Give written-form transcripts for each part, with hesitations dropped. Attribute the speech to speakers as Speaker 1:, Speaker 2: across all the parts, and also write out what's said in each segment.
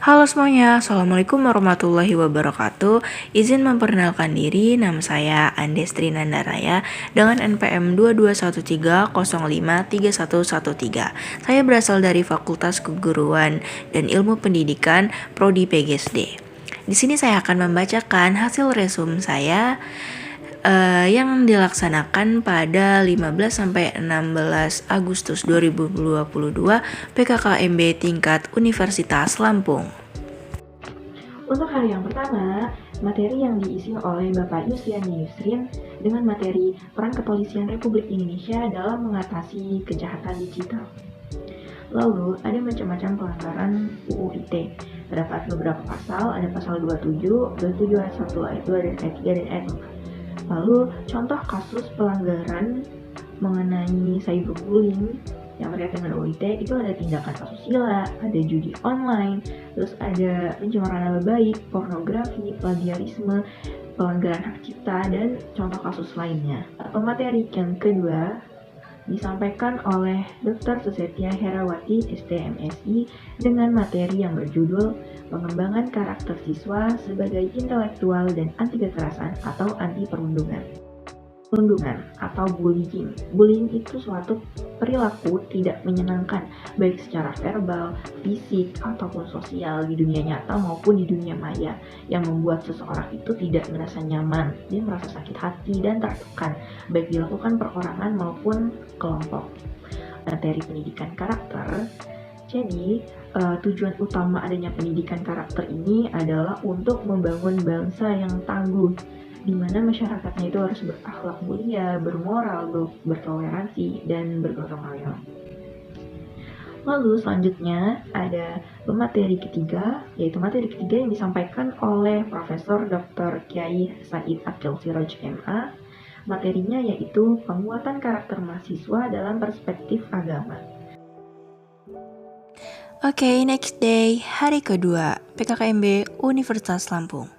Speaker 1: Halo semuanya, Assalamualaikum warahmatullahi wabarakatuh. Izin memperkenalkan diri, nama saya Andestri Nandaraya dengan NPM 2213053113. Saya berasal dari Fakultas Keguruan dan Ilmu Pendidikan Prodi PGSD. Di sini saya akan membacakan hasil resume saya yang dilaksanakan pada 15 sampai 16 Agustus 2022 PKKMB tingkat Universitas Lampung.
Speaker 2: Untuk hari yang pertama, materi yang diisi oleh Bapak Yusriani Yusrin dengan materi peran Kepolisian Republik Indonesia dalam mengatasi kejahatan digital. Lalu, ada macam-macam pelanggaran UU ITE. Terdapat beberapa pasal, ada pasal 27 ayat 1, ayat 2, dan ayat 3, dan ayat 4. Lalu, contoh kasus pelanggaran mengenai cyberbullying yang berkaitan dengan UU ITE itu ada tindakan asusila, ada judi online, terus ada pencemaran nama baik, pornografi, plagiarisme, pelanggaran hak cipta, dan contoh kasus lainnya. Materi yang kedua disampaikan oleh Dr. Susetya Herawati, STMSI, dengan materi yang berjudul Pengembangan Karakter Siswa sebagai Intelektual dan Anti Kekerasan atau Anti Perundungan. Perundungan atau bullying. Bullying itu suatu perilaku tidak menyenangkan, baik secara verbal, fisik, ataupun sosial di dunia nyata maupun di dunia maya, yang membuat seseorang itu tidak merasa nyaman, dia merasa sakit hati dan tertekan, baik dilakukan perorangan maupun kelompok. Materi pendidikan karakter. Jadi, tujuan utama adanya pendidikan karakter ini adalah untuk membangun bangsa yang tangguh, di mana masyarakatnya itu harus berakhlak mulia, bermoral, bertoleransi, dan bergotong royong. Lalu selanjutnya ada materi ketiga, yaitu materi ketiga yang disampaikan oleh Profesor Dr. Kiai Said Akil Siroj MA. Materinya yaitu penguatan karakter mahasiswa dalam perspektif agama.
Speaker 1: Oke, next day, hari kedua, PKKMB Universitas Lampung.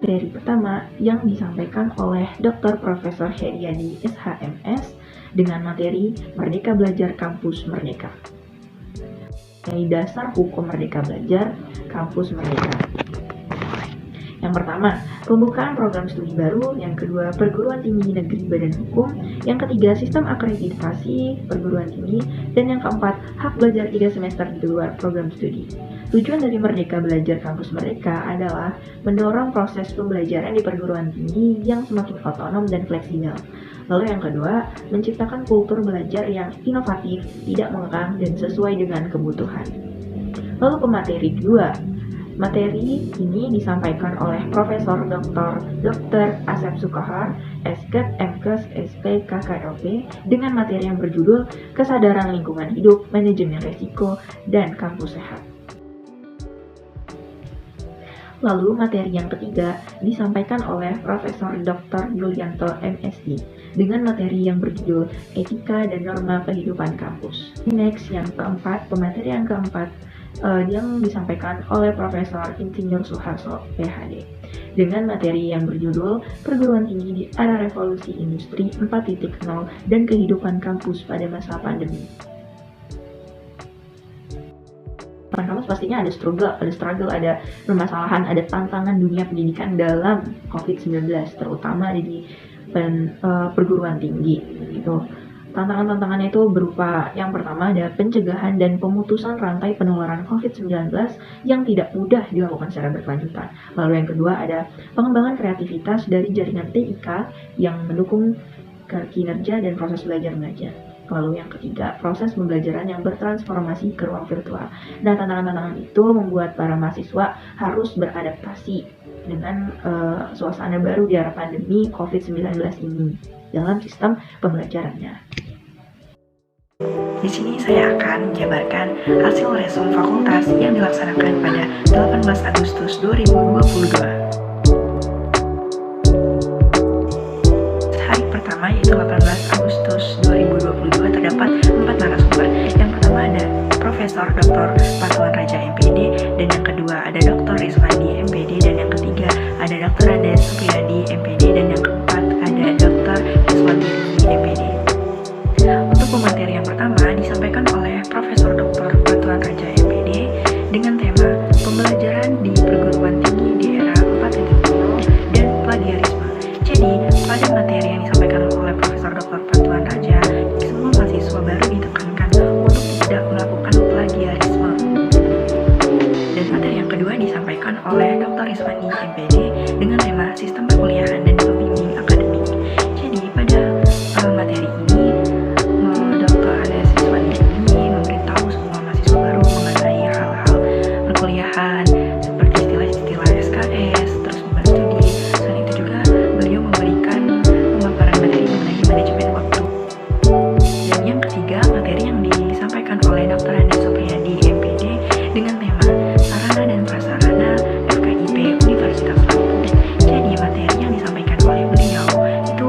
Speaker 2: Materi pertama yang disampaikan oleh Dr. Profesor Heriadi SHMS dengan materi Merdeka Belajar Kampus Merdeka. Dari dasar hukum Merdeka Belajar Kampus Merdeka. Yang pertama, pembukaan program studi baru. Yang kedua, perguruan tinggi negeri badan hukum. Yang ketiga, sistem akreditasi perguruan tinggi. Dan yang keempat, hak belajar 3 semester di luar program studi. Tujuan dari Merdeka Belajar Kampus Merdeka adalah mendorong proses pembelajaran di perguruan tinggi yang semakin otonom dan fleksibel. Lalu yang kedua, menciptakan kultur belajar yang inovatif, tidak mengekang, dan sesuai dengan kebutuhan. Lalu pemateri kedua. Materi ini disampaikan oleh Profesor Dr. Asep Sukohar, Esket MKes SP KKLP, dengan materi yang berjudul Kesadaran Lingkungan Hidup, Manajemen Resiko, dan Kampus Sehat. Lalu materi yang ketiga disampaikan oleh Profesor Dr. Yulianto MSI dengan materi yang berjudul Etika dan Norma Kehidupan Kampus. Next, yang keempat, pemateri yang keempat yang disampaikan oleh Profesor Insinyur Suharso, PhD, dengan materi yang berjudul Perguruan Tinggi di Era Revolusi Industri 4.0 dan Kehidupan Kampus pada Masa Pandemi. Kampus pastinya ada struggle, ada permasalahan, ada tantangan dunia pendidikan dalam COVID-19, terutama di perguruan tinggi. Gitu. Tantangan-tantangannya itu berupa yang pertama ada pencegahan dan pemutusan rantai penularan COVID-19 yang tidak mudah dilakukan secara berkelanjutan. Lalu yang kedua ada pengembangan kreativitas dari jaringan TIK yang mendukung kinerja dan proses belajar mengajar. Lalu yang ketiga, proses pembelajaran yang bertransformasi ke ruang virtual. Nah, tantangan-tantangan itu membuat para mahasiswa harus beradaptasi dengan suasana baru di era pandemi COVID-19 ini dalam sistem pembelajarannya. Di sini saya akan menjabarkan hasil resume fakultas yang dilaksanakan pada 18 Agustus 2022. Hari pertama yaitu 18 Agustus 2022 terdapat 4 narasumber. Yang pertama ada Profesor Dr. Patuan Raja MPD, dan yang kedua ada Dr. Rizwandi MPD, dan yang ketiga ada Dr. Ades Supriyadi MPD, dan yang keempat ada Dr. Rizwandi MPD. Untuk pemateri yang pertama disampaikan oleh Profesor Dr. Patuan Raja MPD
Speaker 1: MPD dengan tema sistem perkuliahan dan pembimbing akademik. Jadi pada materi ini Dr. Andes Siswandi ini memberitahu semua mahasiswa baru mengenai hal-hal perkuliahan seperti istilah-istilah SKS, terus beban studi. Selain itu juga beliau memberikan pemaparan materi mengenai manajemen waktu. Dan yang ketiga, materi yang disampaikan oleh Dr. Andes Supriyadi MPD dengan tema sarana dan prasarana FKIP Universitas Lampung. Jadi materi yang disampaikan oleh beliau itu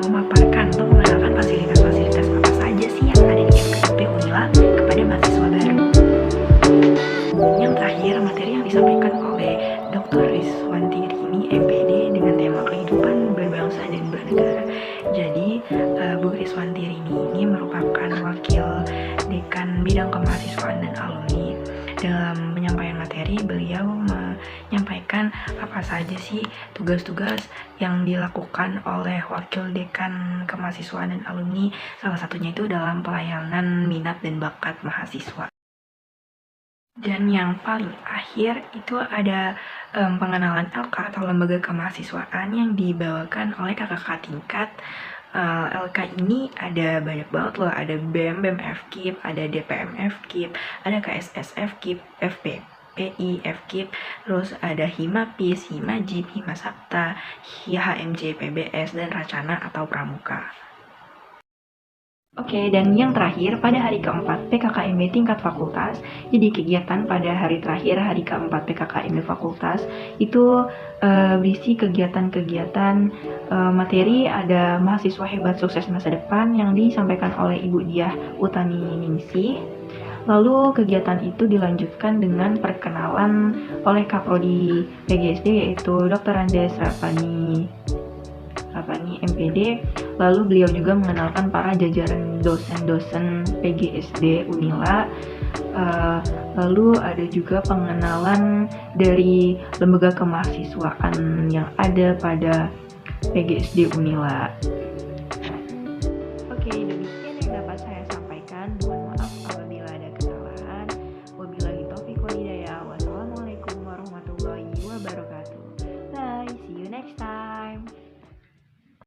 Speaker 1: memaparkan atau mengenalkan fasilitas-fasilitas apa saja sih yang ada di FKIP Unila kepada mahasiswa baru. Yang terakhir, materi yang disampaikan oleh Dr. Riswanti Rini MPD dengan tema kehidupan berbangsa dan bernegara. Jadi Bu Riswanti Rini ini merupakan wakil dekan bidang kemahasiswaan dan alumni. Dalam penyampaian materi, beliau menyampaikan apa saja sih tugas-tugas yang dilakukan oleh wakil dekan kemahasiswaan dan alumni. Salah satunya itu dalam pelayanan minat dan bakat mahasiswa. Dan yang paling akhir itu ada pengenalan LK atau lembaga kemahasiswaan yang dibawakan oleh kakak tingkat. LK ini ada banyak banget loh, ada BEM, BEM FKIP, ada DPM FKIP, ada KSS FKIP, FPPI FKIP, terus ada HIMAPIS, HIMAJIP, HIMASAKTA, HMJ PBS, dan Racana atau Pramuka. Oke, dan yang terakhir pada hari keempat PKKMB tingkat fakultas. Jadi kegiatan pada hari terakhir, hari keempat PKKMB fakultas itu berisi kegiatan-kegiatan materi. Ada mahasiswa hebat sukses masa depan yang disampaikan oleh Ibu Diah Utami Ningsih. Lalu kegiatan itu dilanjutkan dengan perkenalan oleh Kaprodi PGSD yaitu Dr. Andes Rapani MPD. Lalu beliau juga mengenalkan para jajaran dosen-dosen PGSD Unila. Lalu ada juga pengenalan dari lembaga kemahasiswaan yang ada pada PGSD Unila.